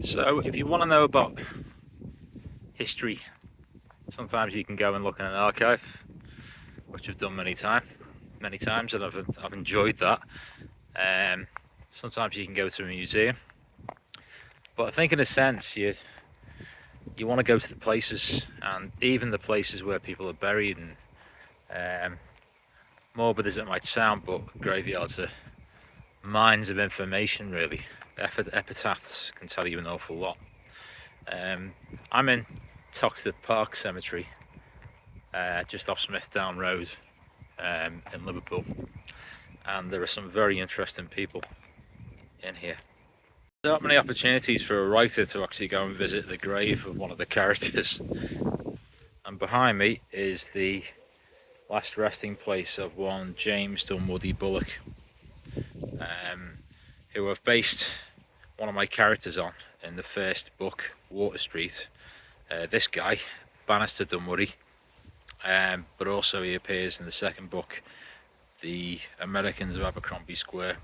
So if you want to know about history, sometimes you can go and look in an archive, which I've done many times, and I've enjoyed that. Sometimes you can go to a museum, but I think in a sense you want to go to the places, and even the places where people are buried. And morbid as it might sound, but graveyards are mines of information, really. Epitaphs can tell you an awful lot. I'm in Toxteth Park Cemetery, just off Smithdown Road in Liverpool, and there are some very interesting people in here. There aren't many opportunities for a writer to actually go and visit the grave of one of the characters, and behind me is the last resting place of one James Dunwoody Bulloch, who I've based one of my characters on in the first book, Water Street. This guy, Bannister Dunwoody, but also he appears in the second book, The Americans of Abercrombie Square.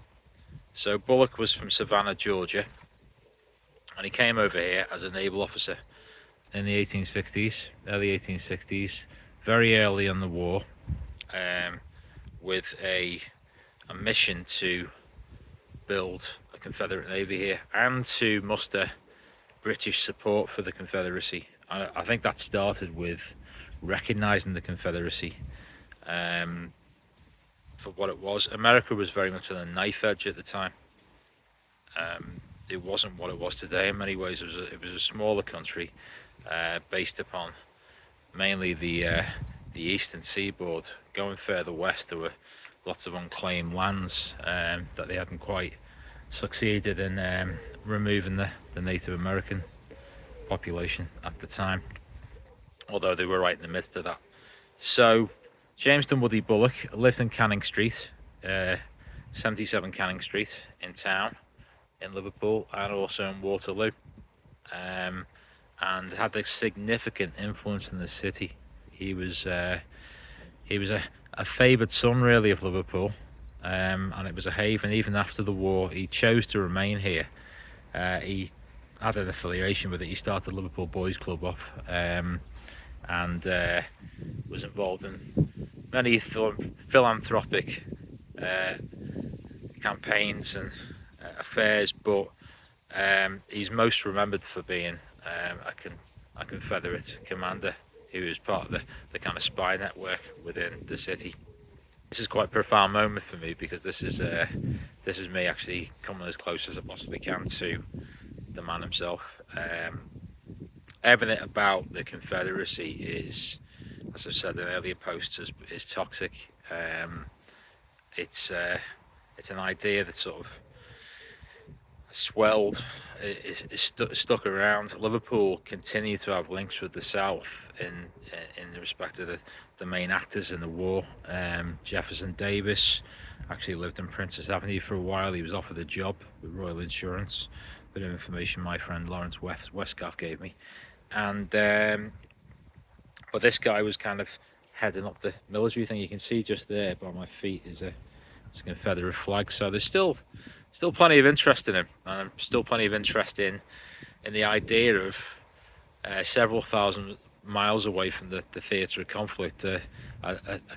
So Bulloch was from Savannah, Georgia, and he came over here as a naval officer in the 1860s, early 1860s, very early in the war, with a mission to build a Confederate Navy here and to muster British support for the Confederacy. I think that started with recognising the Confederacy for what it was. America was very much on a knife edge at the time. It wasn't what it was today in many ways. It was a smaller country based upon mainly the eastern seaboard. Going further west, there were lots of unclaimed lands that they hadn't quite succeeded in removing the Native American population at the time, although they were right in the midst of that. So James Dunwoody Bulloch lived in Canning Street, 77 Canning Street in town in Liverpool, and also in Waterloo, and had a significant influence in the city. He was a favoured son, really, of Liverpool, and it was a haven even after the war. He chose to remain here. He had an affiliation with it. He started Liverpool Boys Club off, and was involved in many philanthropic campaigns and affairs, but he's most remembered for being a Confederate commander who was part of the kind of spy network within the city. This is quite a profound moment for me, because this is me actually coming as close as I possibly can to the man himself. Everything about the Confederacy is, as I've said in earlier posts, is toxic. It's an idea that sort of swelled, is stuck around. Liverpool continue to have links with the South in respect of the main actors in the war. Jefferson Davis actually lived in Princess Avenue for a while. He was offered a job with Royal Insurance. Bit of information my friend Lawrence Westcott gave me. And but this guy was kind of heading up the military thing. You can see just there by my feet is a Confederate flag. So there's still plenty of interest in him, and still plenty of interest in the idea of several thousand miles away from the theatre of conflict, a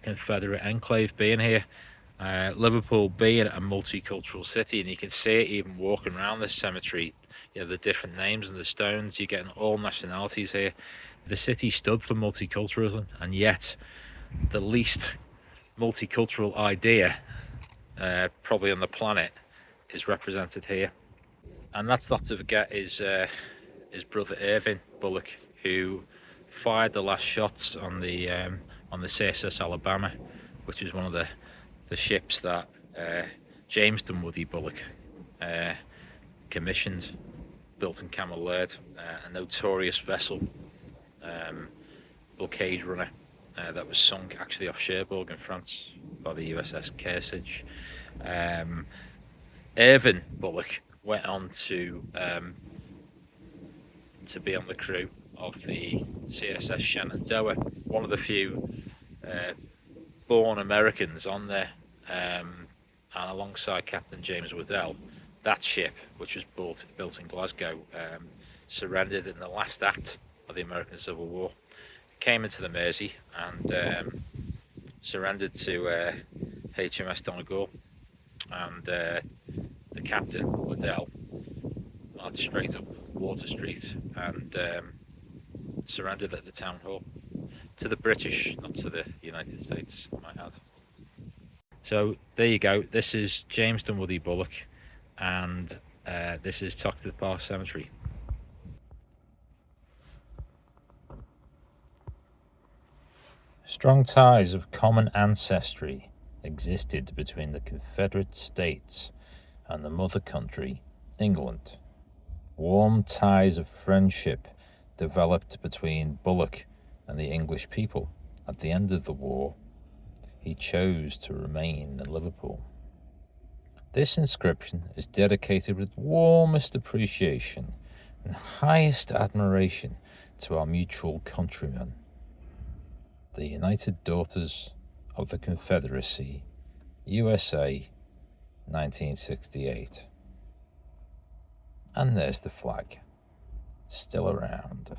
Confederate enclave being here. Liverpool being a multicultural city, and you can see it even walking around this cemetery. You know, the different names and the stones, you're getting all nationalities here. The city stood for multiculturalism, and yet the least multicultural idea probably on the planet is represented here. And that's not to forget his brother Irving Bulloch, who fired the last shots on the CSS Alabama, which is one of the ships that James Dunwoody Bulloch commissioned, built in Camel Laird, a notorious vessel, blockade runner, that was sunk actually off Cherbourg in France by the USS Kearsarge. Irving Bulloch went on to be on the crew of the CSS Shenandoah, one of the few born Americans on there, and alongside Captain James Waddell, That ship, which was built in Glasgow, surrendered in the last act of the American Civil War. Came into the Mersey and surrendered to HMS Donegal, and the captain, Liddell, marched straight up Water Street and surrendered at the town hall to the British, not to the United States, I might add. So there you go. This is James Dunwoody Bulloch, and this is Toxteth Park Cemetery. Strong ties of common ancestry existed between the Confederate States and the mother country, England. Warm ties of friendship developed between Bulloch and the English people. At the end of the war, he chose to remain in Liverpool. This inscription is dedicated with warmest appreciation and highest admiration to our mutual countrymen, the United Daughters of the Confederacy, USA, 1968. And there's the flag, still around.